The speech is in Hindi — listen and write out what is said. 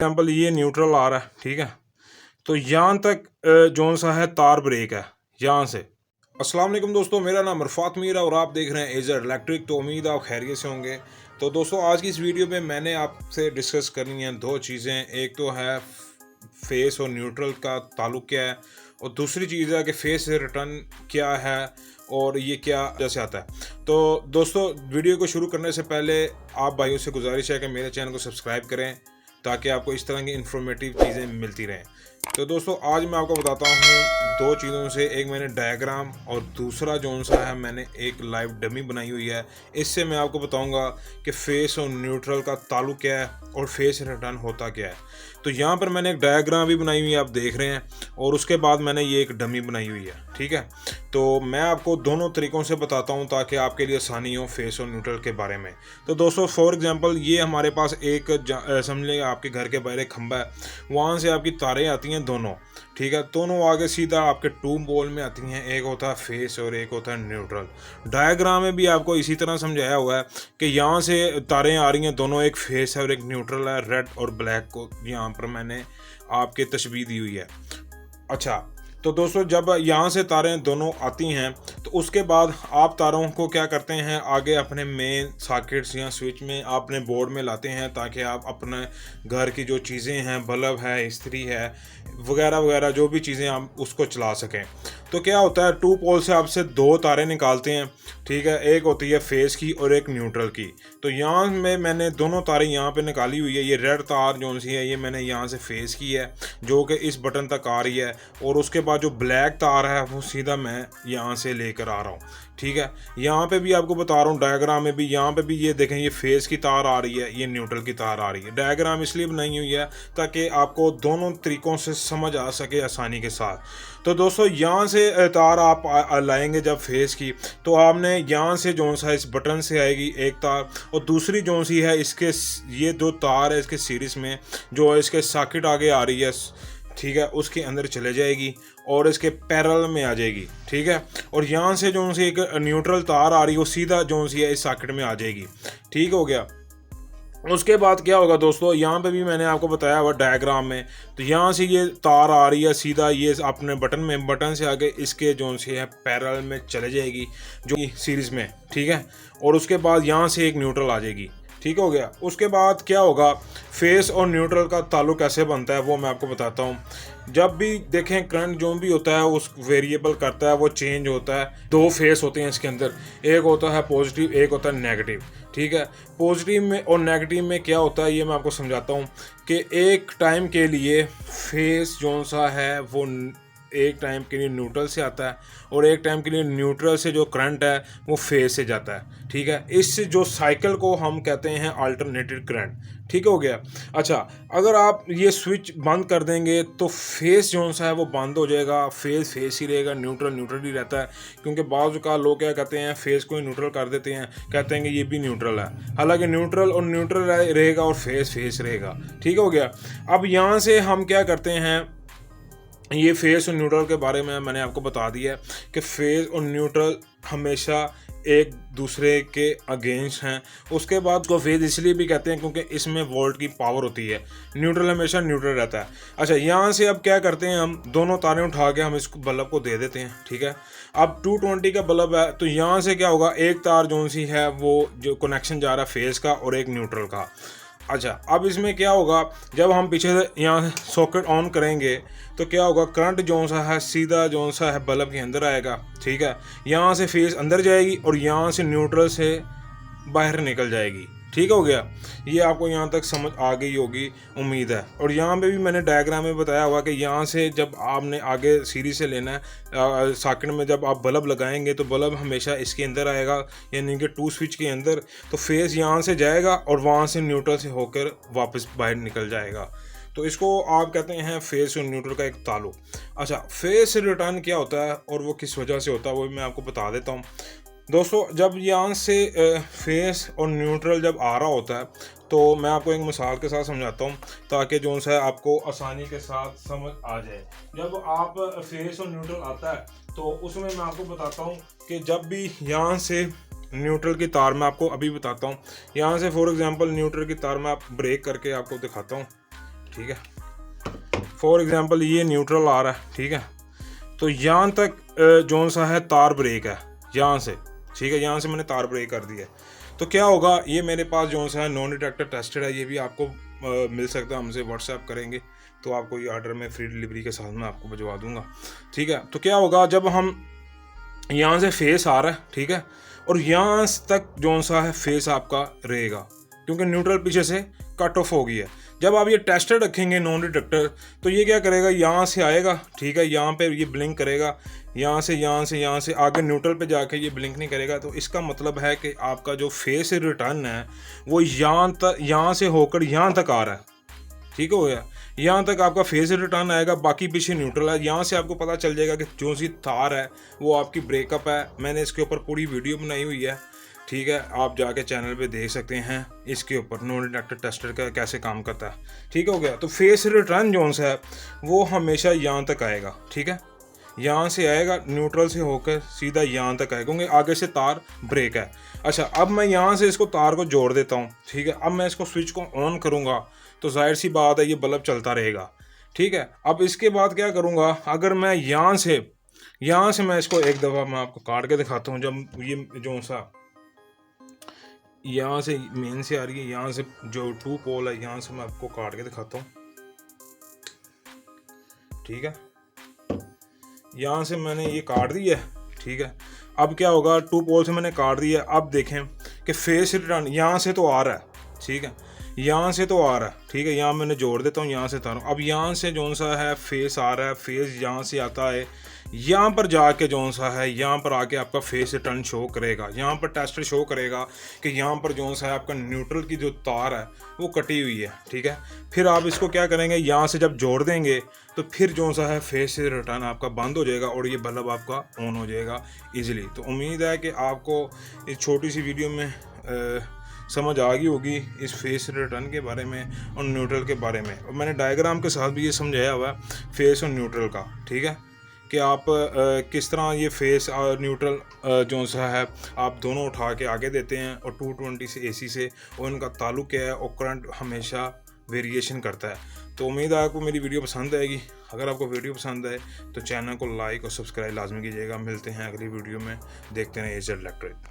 एग्जाम्पल ये न्यूट्रल आ रहा है, ठीक है। तो यहाँ तक जोन सा है तार ब्रेक है यहाँ से। अस्सलाम वालेकुम दोस्तों, मेरा नाम अरफात मीर है और आप देख रहे हैं एजर इलेक्ट्रिक। तो उम्मीद है आप खैरियत से होंगे। तो दोस्तों आज की इस वीडियो में मैंने आपसे डिस्कस करनी है दो चीज़ें। एक तो है फेस और न्यूट्रल का ताल्लुक क्या है, और दूसरी चीज़ है कि फेस से रिटर्न क्या है और ये क्या जैसे आता है। तो दोस्तों वीडियो को शुरू करने से पहले आप भाइयों से गुजारिश है कि मेरे चैनल को सब्सक्राइब करें ताकि आपको इस तरह की इन्फॉर्मेटिव चीज़ें मिलती रहें। तो दोस्तों आज मैं आपको बताता हूँ दो चीज़ों से, एक मैंने डायग्राम और दूसरा जोन सा है मैंने एक लाइव डमी बनाई हुई है। इससे मैं आपको बताऊँगा कि फेस और न्यूट्रल का ताल्लुक क्या है और फेस रिटर्न होता क्या है। तो यहाँ पर मैंने एक डायग्राम भी बनाई हुई है, आप देख रहे हैं, और उसके बाद मैंने ये एक डमी बनाई हुई है, ठीक है। तो मैं आपको दोनों तरीक़ों से बताता हूँ ताकि आपके लिए आसानी हो फेस और न्यूट्रल के बारे में। तो दोस्तों फॉर एग्जांपल ये हमारे पास एक समझ लें आपके घर के बाहर एक खंभा है, वहाँ से आपकी तारें आती हैं दोनों, ठीक है। दोनों आगे सीधा आपके टू पोल में आती हैं, एक होता है फेस और एक होता है न्यूट्रल। डायग्राम में भी आपको इसी तरह समझाया हुआ है कि यहाँ से तारें आ रही हैं दोनों, एक फेस है और एक न्यूट्रल है। रेड और ब्लैक को यहाँ पर मैंने आपके तशबीह दी हुई है। अच्छा, तो दोस्तों जब यहाँ से तारें दोनों आती हैं तो उसके बाद आप तारों को क्या करते हैं, आगे अपने मेन सॉकेट्स या स्विच में अपने बोर्ड में लाते हैं ताकि आप अपने घर की जो चीज़ें हैं, बल्ब है, इस्त्री है, वगैरह वगैरह जो भी चीज़ें आप उसको चला सकें। तो क्या होता है, टू पोल से आपसे दो तारें निकालते हैं, ठीक है। एक होती है फेस की और एक न्यूट्रल की। तो यहाँ में मैंने दोनों तारें यहाँ पे निकाली हुई है। ये रेड तार जो सी है ये मैंने यहाँ से फेस की है जो कि इस बटन तक आ रही है, और उसके बाद जो ब्लैक तार है वो सीधा मैं यहाँ से लेकर आ रहा हूँ, ठीक है। यहाँ पे भी आपको बता रहा हूँ डायग्राम में भी, यहाँ पे भी ये देखें, ये फेस की तार आ रही है, ये न्यूट्रल की तार आ रही है। डायग्राम इसलिए बनाई हुई है ताकि आपको दोनों तरीक़ों से समझ आ सके आसानी के साथ। तो दोस्तों यहाँ से तार आप लाएंगे जब फेस की, तो आपने यहाँ से जोन सा इस बटन से आएगी एक तार, और दूसरी जोन सी है इसके ये दो तार है इसके सीरीज में जो इसके सॉकेट आगे आ रही है, ठीक है, उसके अंदर चले जाएगी और इसके पैरेलल में आ जाएगी, ठीक है। और यहाँ से जो सी एक न्यूट्रल तार आ रही है वो सीधा जो सी है इस सॉकेट में आ जाएगी, ठीक हो गया। उसके बाद क्या होगा दोस्तों, यहाँ पे भी मैंने आपको बताया हुआ डायग्राम में, तो यहाँ से ये तार आ रही है सीधा ये अपने बटन में, बटन से आगे इसके जो से है पैरेलल में चले जाएगी जो सीरीज़ में, ठीक है। और उसके बाद यहाँ से एक न्यूट्रल आ जाएगी, ठीक हो गया। उसके बाद क्या होगा, फेस और न्यूट्रल का ताल्लुक कैसे बनता है वो मैं आपको बताता हूँ। जब भी देखें करंट जो भी होता है उस वेरिएबल करता है, वो चेंज होता है। दो फेस होते हैं इसके अंदर, एक होता है पॉजिटिव, एक होता है नेगेटिव, ठीक है। पॉजिटिव में और नेगेटिव में क्या होता है ये मैं आपको समझाता हूँ कि एक टाइम के लिए फेस जो सा है वो एक टाइम के लिए न्यूट्रल से आता है और एक टाइम के लिए न्यूट्रल से जो करंट है वो फेस से जाता है, ठीक है। इस जो साइकिल को हम कहते हैं अल्टरनेटिव करंट, ठीक हो गया। अच्छा, अगर आप ये स्विच बंद कर देंगे तो फेस जो सा है वो बंद हो जाएगा, फेस फेस ही रहेगा, न्यूट्रल न्यूट्रल ही रहता है। क्योंकि बाज़ का लोग क्या कहते हैं, फेस को ही न्यूट्रल कर देते हैं, कहते हैं कि ये भी न्यूट्रल है, हालांकि न्यूट्रल और न्यूट्रल रहेगा और फेस फेस रहेगा, ठीक हो गया। अब यहाँ से हम क्या करते हैं, ये फेस और न्यूट्रल के बारे में मैंने आपको बता दिया है कि फेस और न्यूट्रल हमेशा एक दूसरे के अगेंस्ट हैं। उसके बाद उसको फेस इसलिए भी कहते हैं क्योंकि इसमें वोल्ट की पावर होती है, न्यूट्रल हमेशा न्यूट्रल रहता है। अच्छा, यहाँ से अब क्या करते हैं, हम दोनों तारें उठा के हम इस बल्ब को दे देते हैं, ठीक है। अब 220 का बल्ब है तो यहाँ से क्या होगा, एक तार जो सी है वो जो कनेक्शन जा रहा है फेस का और एक न्यूट्रल का। अच्छा, अब इसमें क्या होगा, जब हम पीछे से यहाँ सॉकेट ऑन करेंगे तो क्या होगा, करंट जो सा है सीधा जो सा है बल्ब के अंदर आएगा, ठीक है। यहाँ से फेस अंदर जाएगी और यहाँ से न्यूट्रल से बाहर निकल जाएगी, ठीक हो गया। ये आपको यहाँ तक समझ आ गई होगी उम्मीद है। और यहाँ पे भी मैंने डायग्राम में बताया हुआ कि यहाँ से जब आपने आगे सीरीज से लेना है सॉकेट में, जब आप बल्ब लगाएंगे तो बल्ब हमेशा इसके अंदर आएगा, यानी कि टू स्विच के अंदर। तो फेस यहाँ से जाएगा और वहाँ से न्यूट्रल से होकर वापस बाहर निकल जाएगा। तो इसको आप कहते हैं फेस और न्यूट्रल का एक ताल्लुक। अच्छा, फेस रिटर्न क्या होता है और वो किस वजह से होता है वो मैं आपको बता देता हूँ। दोस्तों जब यहाँ से फेस और न्यूट्रल जब आ रहा होता है तो मैं आपको एक मिसाल के साथ समझाता हूँ ताकि जो सा आपको आसानी के साथ समझ आ जाए। जब आप फेस और न्यूट्रल आता है तो उसमें मैं आपको बताता हूँ कि जब भी यहाँ से न्यूट्रल की तार मैं आपको अभी बताता हूँ, यहाँ से फॉर एग्जांपल न्यूट्रल की तार मैं आप ब्रेक करके आपको दिखाता हूँ, ठीक है। फॉर एग्जांपल ये न्यूट्रल आ रहा है, ठीक है। तो यहाँ तक जोन सा है तार ब्रेक है यहाँ से, ठीक है। यहाँ से मैंने तार ब्रेक कर दिया है। तो क्या होगा, ये मेरे पास जो सा है नॉन डिटेक्टर टेस्टेड है। ये भी आपको मिल सकता है, हमसे व्हाट्सएप करेंगे तो आपको ये ऑर्डर में फ्री डिलीवरी के साथ में आपको भिजवा दूंगा, ठीक है। तो क्या होगा, जब हम यहाँ से फेस आ रहा है, ठीक है, और यहाँ तक जो सा है फेस आपका रहेगा, क्योंकि न्यूट्रल पीछे से कट ऑफ हो गई है। जब आप ये टेस्टर रखेंगे नॉन डिटेक्टर, तो ये क्या करेगा, यहाँ से आएगा, ठीक है, यहाँ पे ये ब्लिंक करेगा, यहाँ से आगे न्यूट्रल पे जाके ये ब्लिंक नहीं करेगा। तो इसका मतलब है कि आपका जो फेस रिटर्न है वो यहाँ से होकर यहाँ तक आ रहा है, ठीक हो गया। यहाँ तक आपका फेस रिटर्न आएगा, बाकी पीछे न्यूट्रल है। यहाँ से आपको पता चल जाएगा कि जो सी तार है वो आपकी ब्रेकअप है। मैंने इसके ऊपर पूरी वीडियो बनाई हुई है, ठीक है, आप जाके चैनल पे देख सकते हैं इसके ऊपर नॉन डिटेक्टर टेस्टर का कैसे काम करता है, ठीक हो गया। तो फेस रिटर्न जोन सा है वो हमेशा यहाँ तक आएगा, ठीक है, यहाँ से आएगा, न्यूट्रल से होकर सीधा यहाँ तक आएगा, क्योंकि आगे से तार ब्रेक है। अच्छा, अब मैं यहाँ से इसको तार को जोड़ देता हूँ, ठीक है। अब मैं इसको स्विच को ऑन करूँगा तो जाहिर सी बात है ये बल्ब चलता रहेगा, ठीक है। अब इसके बाद क्या करूँगा, अगर मैं यहाँ से मैं इसको एक दफ़ा मैं आपको काट के दिखाता हूँ। जब ये जो सा यहाँ से मेन से आ रही है, यहाँ से जो 2 पोल है, यहाँ से मैं आपको काट के दिखाता हूँ, ठीक है। यहाँ से मैंने ये काट दिया है, ठीक है। अब क्या होगा, 2 पोल से मैंने काट दिया। अब देखें कि फेस रिटर्न यहाँ से तो आ रहा है, ठीक है, यहाँ से तो आ रहा है, ठीक है। यहाँ मैंने जोड़ देता हूँ, यहाँ से तार। अब यहाँ से जो सा है फेस आ रहा है, फेस यहाँ से आता है, यहाँ पर जाके जो सा है यहाँ पर आके आपका फेस रिटर्न शो करेगा। यहाँ पर टेस्टर शो करेगा कि यहाँ पर जो सा है आपका न्यूट्रल की जो तार है वो कटी हुई है, ठीक है। फिर आप इसको क्या करेंगे, यहाँ से जब जोड़ देंगे तो फिर जो सा है फेस रिटर्न आपका बंद हो जाएगा और ये बल्ब आपका ऑन हो जाएगा इजीली। तो उम्मीद है कि आपको इस छोटी सी वीडियो में समझ आ गई होगी इस फेस रिटर्न के बारे में और न्यूट्रल के बारे में। और मैंने डायग्राम के साथ भी ये समझाया हुआ है फेस और न्यूट्रल का, ठीक है, कि आप किस तरह ये फेस और न्यूट्रल जो सा है आप दोनों उठा के आगे देते हैं और 220 से AC से, और इनका ताल्लुक क्या है और करंट हमेशा वेरिएशन करता है। तो उम्मीद है आपको मेरी वीडियो पसंद आएगी। अगर आपको वीडियो पसंद आए तो चैनल को लाइक और सब्सक्राइब लाजमी कीजिएगा। मिलते हैं अगली वीडियो में, देखते हैं एजर इलेक्ट्रिक।